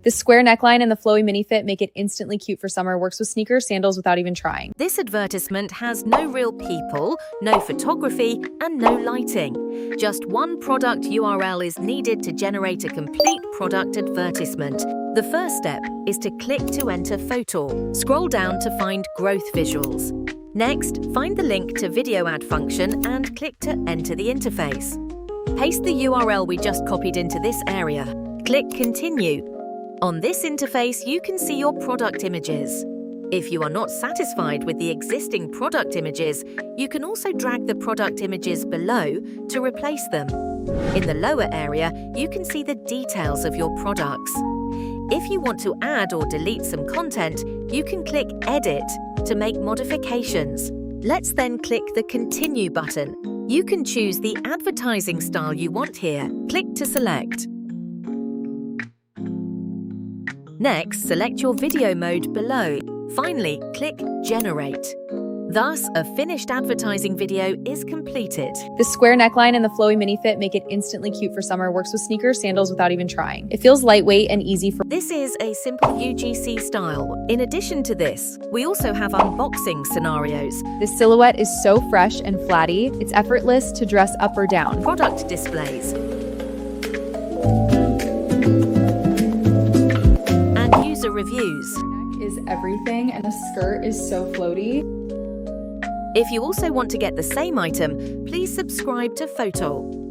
The square neckline and the flowy mini fit make it instantly cute for summer. Works with sneakers, sandals without even trying. This advertisement has no real people, no photography, and no lighting. Just one product URL is needed to generate a complete product advertisement. The first step is to click to enter Fotor. Scroll down to find growth visuals. Next, find the link to video ad function and click to enter the interface. Paste the URL we just copied into this area. Click Continue. On this interface, you can see your product images. If you are not satisfied with the existing product images, you can also drag the product images below to replace them. In the lower area, you can see the details of your products. If you want to add or delete some content, you can click Edit to make modifications. Let's then click the Continue button. You can choose the advertising style you want here. Click to select. Next, select your video mode below. Finally, click Generate. Thus, a finished advertising video is completed. The square neckline and the flowy mini fit make it instantly cute for summer. Works with sneakers, sandals without even trying. It feels lightweight and easy for... This is a simple UGC style. In addition to this, we also have unboxing scenarios. The silhouette is so fresh and flatty, it's effortless to dress up or down. Product displays. And user reviews. Is everything, and the skirt is so floaty. If you also want to get the same item, please subscribe to Fotor.